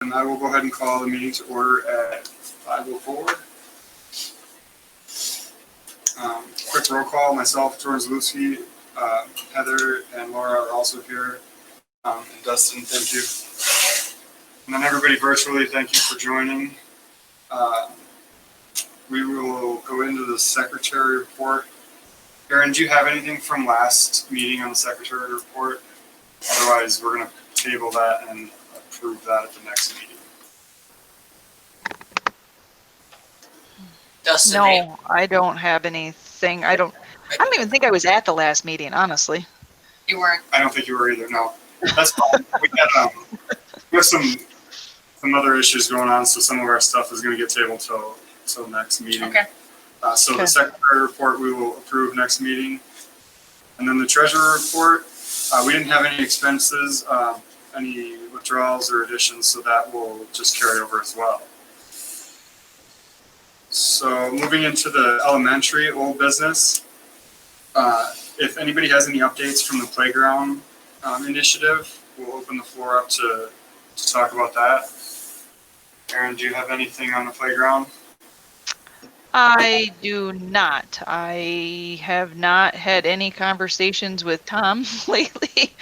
And I will go ahead and call the meeting to order at 5:04. Quick roll call. Myself, Jordan Zalewski, Heather, and Laura are also here. And Dustin, thank you. And then everybody virtually, thank you for joining. We will go into the secretary report. Aaron, do you have anything from last meeting on the secretary report? Otherwise, we're going to table that and approve that at the next meeting. Dustin, No, I don't have anything. I don't even think I was at the last meeting, honestly. you weren't. I don't think you were either. No, that's fine. We have some other issues going on, so some of our stuff is going to get tabled till next meeting. Okay. So the secretary report we will approve next meeting, and then the treasurer report. We didn't have any expenses, any withdrawals or additions, so that will just carry over as well. So moving into the elementary old business, if anybody has any updates from the playground initiative, we'll open the floor up to talk about that. Aaron, do you have anything on the playground? I do not. I have not had any conversations with Tom lately.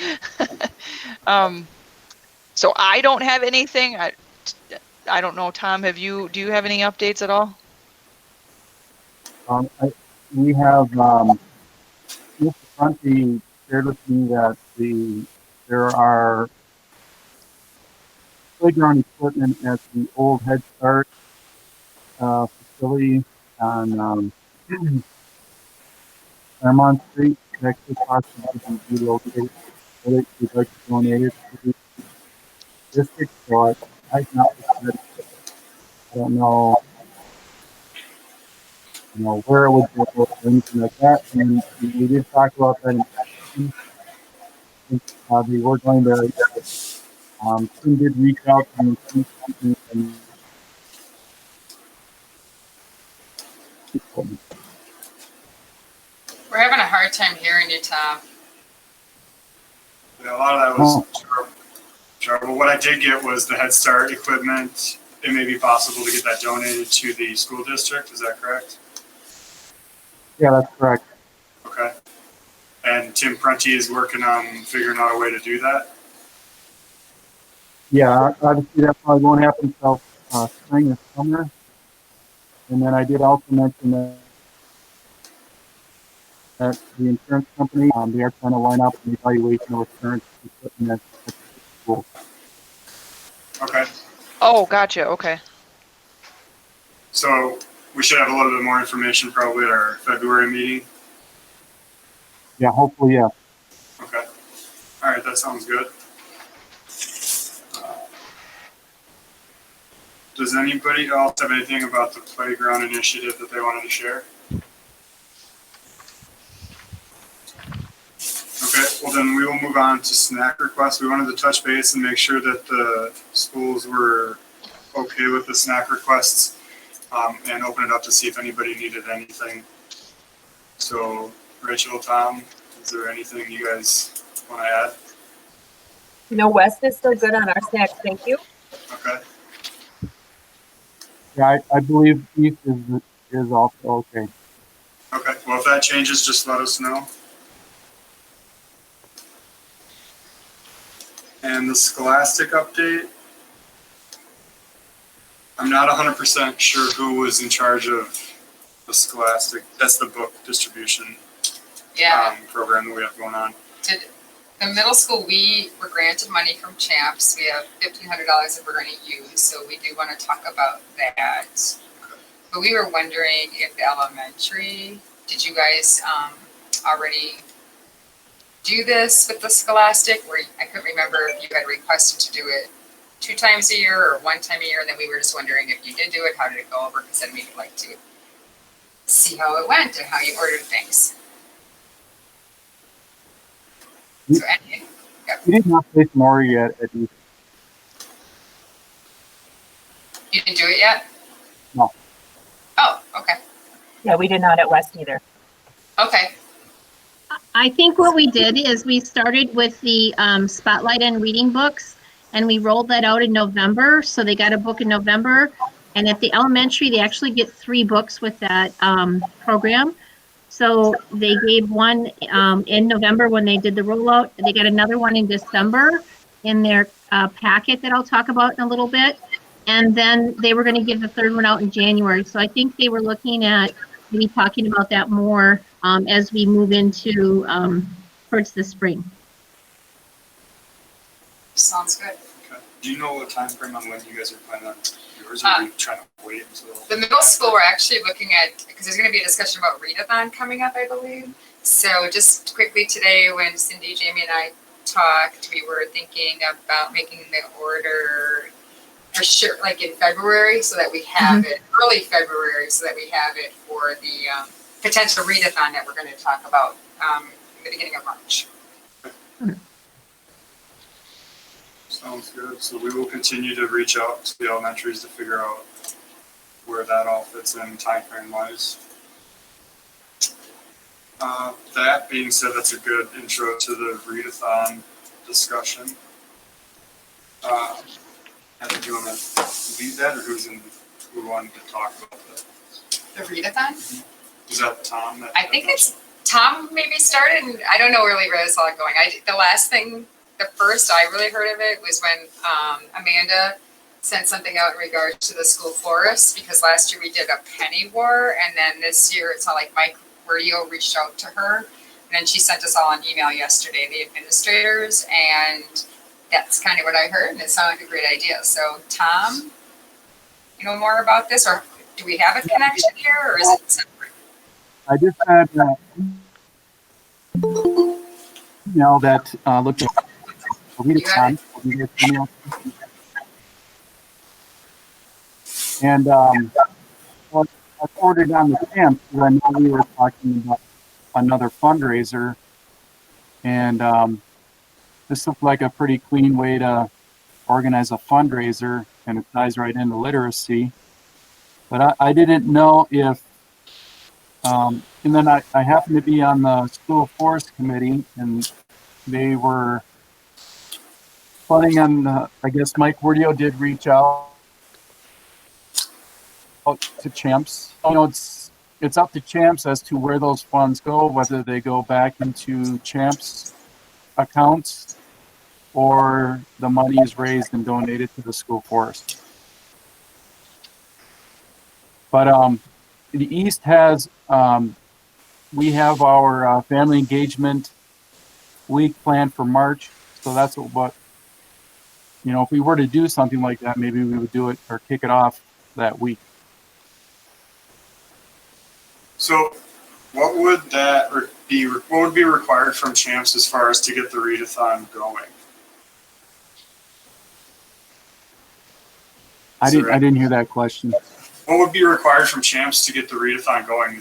So I don't have anything. I don't know, Tom, do you have any updates at all? We have Mr. Prunty shared with me that there are playground equipment at the old Head Start facility on Claremont Street that could possibly be relocated. We'd like to donate it to the district, so I don't know. Where it would go or anything like that. And we did talk about that. They were going to, Tim did reach out to me. We're having a hard time hearing you, Tom. Yeah, a lot of that was trouble. What I did get was the Head Start equipment. It may be possible to get that donated to the school district. Is that correct? Yeah, that's correct. Okay. And Tim Prunty is working on figuring out a way to do that? Yeah, obviously that probably won't happen until spring or summer. And then I did also mention that the insurance company, they are trying to line up an evaluation of insurance equipment at the school. Okay. Oh, gotcha. Okay. So we should have a little bit more information probably at our February meeting. Yeah, hopefully, yeah. Okay. All right, that sounds good. Does anybody else have anything about the playground initiative that they wanted to share? Okay, well then we will move on to snack requests. We wanted to touch base and make sure that the schools were okay with the snack requests. And open it up to see if anybody needed anything. So, Rachel, Tom, is there anything you guys want to add? No, West is still good on our snacks, thank you. Okay. Yeah, I believe East is also okay. Okay, well, if that changes, just let us know. And the Scholastic Update. I'm not 100% sure who was in charge of the Scholastic. That's the book distribution program that we have going on. Did the middle school, we were granted money from CHAMPS. We have $1,500 that we're going to use, so we do want to talk about that. Okay. But we were wondering if the elementary, did you guys already do this with the Scholastic? Where I couldn't remember if you had requested to do it 2 times a year or 1 time a year, and then we were just wondering if you did do it, how did it go over? Because then we'd like to see how it went and how you ordered things. So anyway, We did not place an order yet at East. you didn't do it yet? No. Oh, okay. Yeah, we did not at West either. Okay. I think what we did is we started with the Spotlight and reading books, and we rolled that out in November. So they got a book in November. And at the elementary, they actually get 3 books with that program. So they gave one in November when they did the rollout. They got another one in December in their packet that I'll talk about in a little bit. And then they were going to give the 3rd one out in January. So I think they were looking at maybe talking about that more as we move into towards the spring. Sounds good. Okay. Do you know a time frame on when you guys are planning on yours, or are you trying to wait until? The middle school, we're actually looking at, because there's gonna be a discussion about readathon coming up, I believe. So just quickly today, when Cindy, Jamie, and I talked, we were thinking about making the order for sure, like in February, so that we have it, early February, so that we have it for the potential readathon that we're gonna talk about in the beginning of March. Sounds good. So we will continue to reach out to the elementaries to figure out where that all fits in time frame wise. That being said, that's a good intro to the readathon discussion. Heather, do you want to lead that, or who wanted to talk about that? The readathon? Is that Tom? I think it's Tom maybe started, and I don't know really where this all going. The first I really heard of it was when Amanda sent something out in regards to the school forest, because last year we did a penny war, and then this year it's not like Mike Radio reached out to her, and then she sent us all an email yesterday, the administrators, and that's kind of what I heard, and it sounded like a great idea. So Tom, you know more about this, or do we have a connection here, or is it separate? I just had email that looked at readathon. And well, I forwarded on the CHAMPS because I know we were talking about another fundraiser, and this looked like a pretty clean way to organize a fundraiser, and it ties right into literacy. But I didn't know if, and then I happened to be on the School Forest Committee, and they were planning on, I guess Mike Wardio did reach out to CHAMPS. You know, it's up to CHAMPS as to where those funds go, whether they go back into CHAMPS accounts or the money is raised and donated to the school forest. But the East has, we have our family engagement week planned for March. So that's what, you know, if we were to do something like that, maybe we would do it or kick it off that week. So what would be required from CHAMPS as far as to get the readathon going? I didn't hear that question. What would be required from CHAMPS to get the readathon going?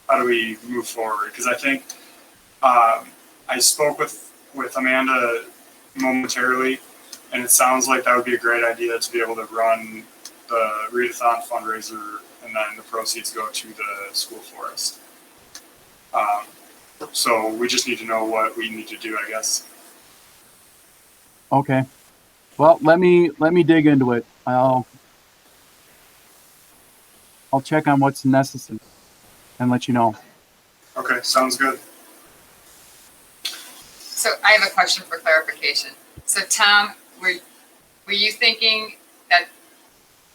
How do we move forward? Because I think I spoke with Amanda momentarily, and it sounds like that would be a great idea to be able to run the readathon fundraiser, and then the proceeds go to the school forest. So we just need to know what we need to do, I guess. Okay. Well, let me dig into it. I'll check on what's necessary and let you know. Okay, sounds good. So I have a question for clarification. So Tom, were you thinking that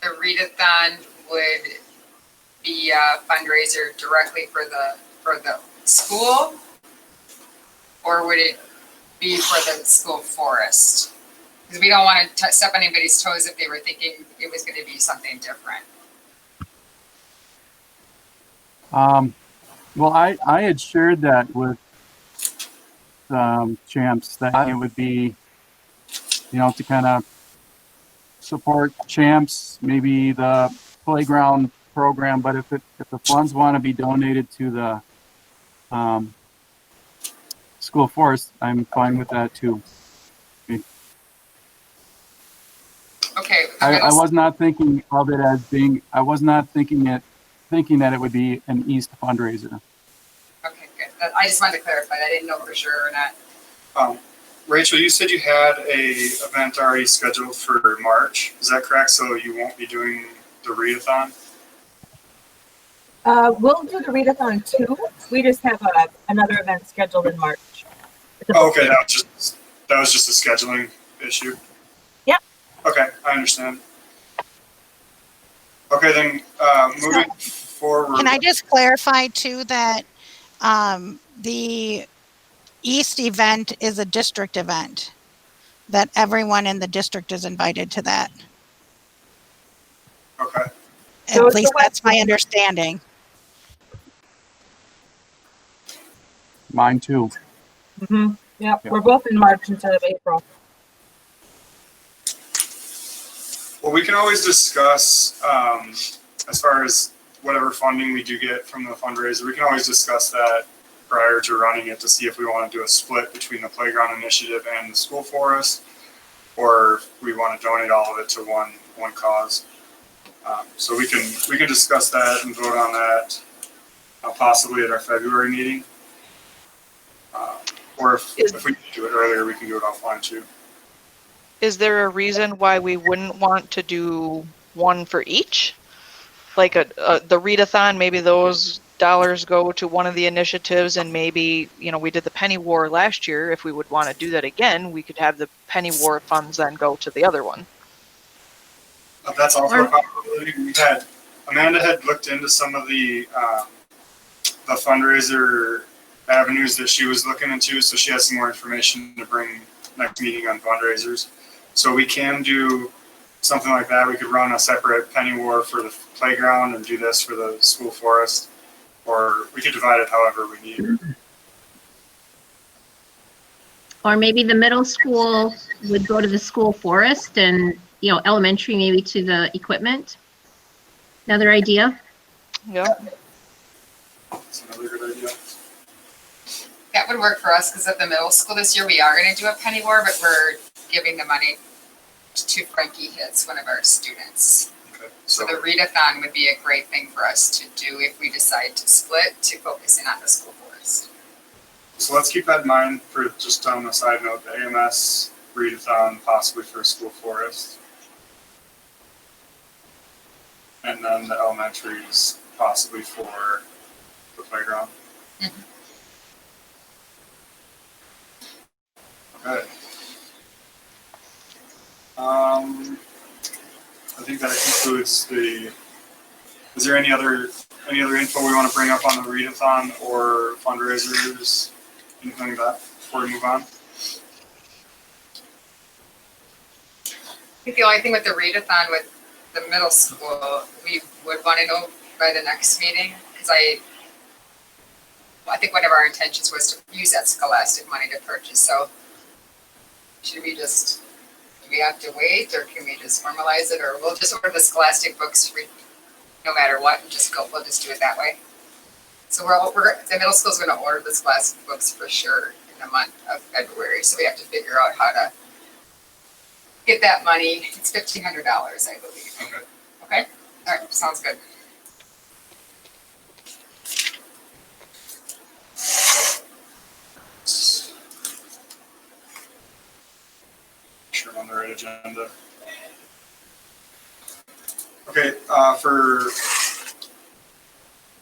the readathon would be a fundraiser directly for the school, or would it be for the school forest? Because we don't want to step on anybody's toes if they were thinking it was going to be something different. Well, I had shared that with CHAMPS that it would be, you know, to kind of support CHAMPS, maybe the playground program, but if the funds want to be donated to the school forest, I'm fine with that too. Okay. I was not thinking of it as being, I was not thinking that it would be an East fundraiser. Okay, good. I just wanted to clarify. I didn't know for sure or not. Rachel, you said you had a event already scheduled for March. Is that correct? So you won't be doing the readathon? We'll do the readathon too. We just have another event scheduled in March. Oh, okay, that was just a scheduling issue. Yep. Okay, I understand. Okay, then moving forward. Can I just clarify too that the East event is a district event, that everyone in the district is invited to that? Okay. So At it's least the that's my West. understanding. Mine too. Mm-hmm. Yep, Yeah. we're both in March instead of April. Well, we can always discuss as far as whatever funding we do get from the fundraiser. We can always discuss that prior to running it to see if we want to do a split between the playground initiative and the school forest, or if we want to donate all of it to one cause. So we can discuss that and vote on that possibly at our February meeting. Or if we do it earlier, we can do it offline too. Is there a reason why we wouldn't want to do one for each? Like the readathon, maybe those dollars go to one of the initiatives, and maybe, we did the penny war last year. If we would want to do that again, we could have the penny war funds then go to the other one. That's also a possibility. Amanda had looked into some of the fundraiser avenues that she was looking into, so she has some more information to bring next meeting on fundraisers. So we can do something like that. We could run a separate penny war for the playground and do this for the school forest, or we could divide it however we need. Or maybe the middle school would go to the school forest and, elementary maybe to the equipment. Another idea? Yeah. That's another good idea. That would work for us because at the middle school this year, we are going to do a penny war, but we're giving the money to Frankie Hitz, one of our students. Okay. So the readathon would be a great thing for us to do if we decide to split to focus in on the school forest. So let's keep that in mind for just on a side note, the AMS readathon possibly for school forest. And then the elementaries possibly for the playground. Mhm. Okay. I think that concludes is there any other info we want to bring up on the readathon or fundraisers, anything like that before we move on? I think the only thing with the readathon with the middle school, we would want to know by the next meeting, because I think one of our intentions was to use that Scholastic money to purchase, so do we have to wait, or can we just formalize it, or we'll just order the Scholastic books no matter what, and we'll just do it that way. So the middle school's gonna order the Scholastic books for sure in the month of February, so we have to figure out how to get that money. It's $1,500, I believe. Okay. Okay, all right, sounds good. Sure, on the right agenda. Okay,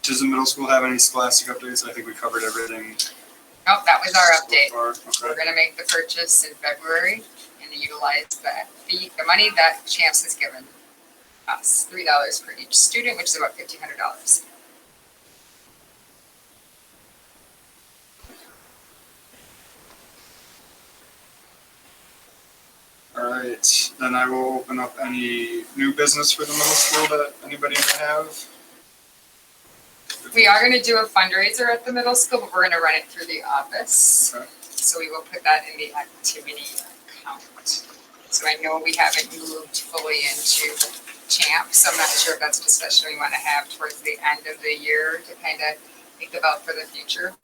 does the middle school have any Scholastic updates? I think we covered everything. Oh, that was our update. So far. We're Okay. gonna make the purchase in February and utilize the money that CHAMPS has given us, $3 for each student, which is about $1,500. All right, then I will open up any new business for the middle school that anybody may have. We are gonna do a fundraiser at the middle school, but we're gonna run it through the office. Okay. So we will put that in the activity account. So I know we haven't moved fully into CHAMPS, so I'm not sure if that's a discussion we wanna have towards the end of the year to kind of think about for the future.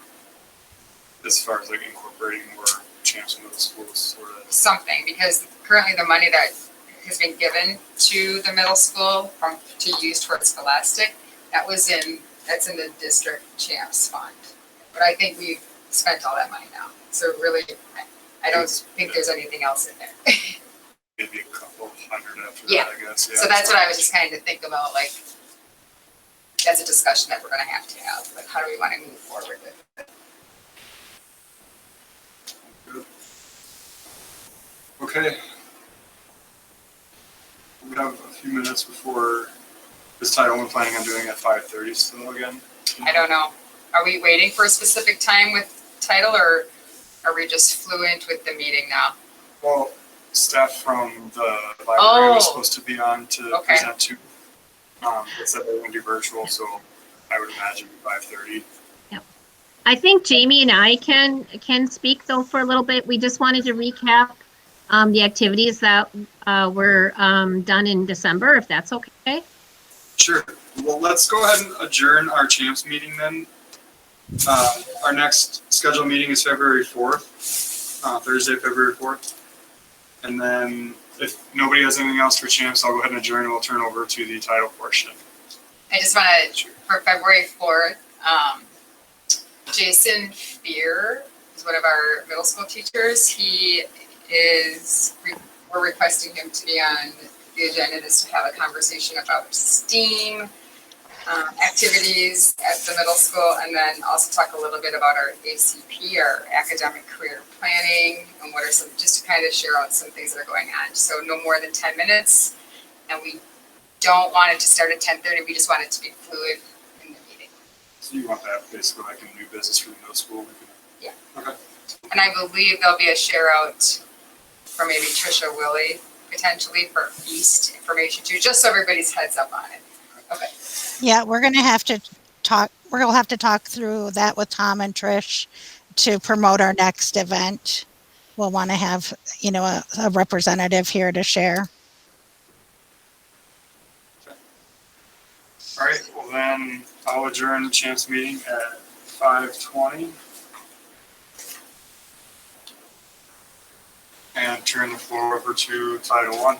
As far as like incorporating more CHAMPS middle schools, sort of. Something, because currently the money that has been given to the middle school to use towards Scholastic, that's in the district CHAMPS fund. But I think we've spent all that money now. So really, I don't think there's anything else in there. Maybe a couple hundred after Yeah. that, I guess. Yeah. So that's what I was just kind of think about, like, that's a discussion that we're gonna have to have, like, how do we wanna move forward with it? Good. Okay. We have a few minutes before this title we're planning on doing at 5:30 still again. I don't know. Are we waiting for a specific time with title, or are we just fluent with the meeting now? Well, staff from the library Oh. was supposed to be on to Okay. present too. They said they were gonna do virtual, so I would imagine 5:30. I think Jamie and I can speak though for a little bit. We just wanted to recap the activities that were done in December, if that's okay. Sure. Well, let's go ahead and adjourn our CHAMPS meeting then. Our next scheduled meeting is February 4th, Thursday, February 4th. And then if nobody has anything else for CHAMPS, I'll go ahead and adjourn and we'll turn over to the title portion. I just wanna, for February 4th, Jason Fear is one of our middle school teachers. We're requesting him to be on the agenda just to have a conversation about STEAM activities at the middle school, and then also talk a little bit about our ACP, our academic career planning, and what are some, just to kind of share out some things that are going on. So no more than 10 minutes, and we don't want it to start at 10:30. We just want it to be fluid in the meeting. So you want that basically like a new business for the middle school? Yeah. Okay. And I believe there'll be a share out for maybe Trisha Willie, potentially for East information too, just so everybody's heads up on it. Okay. Yeah, we're gonna have to talk through that with Tom and Trish to promote our next event. We'll want to have, a representative here to share. All right, well then I'll adjourn the CHAMPS meeting at 5:20. And turn the floor over to Title I.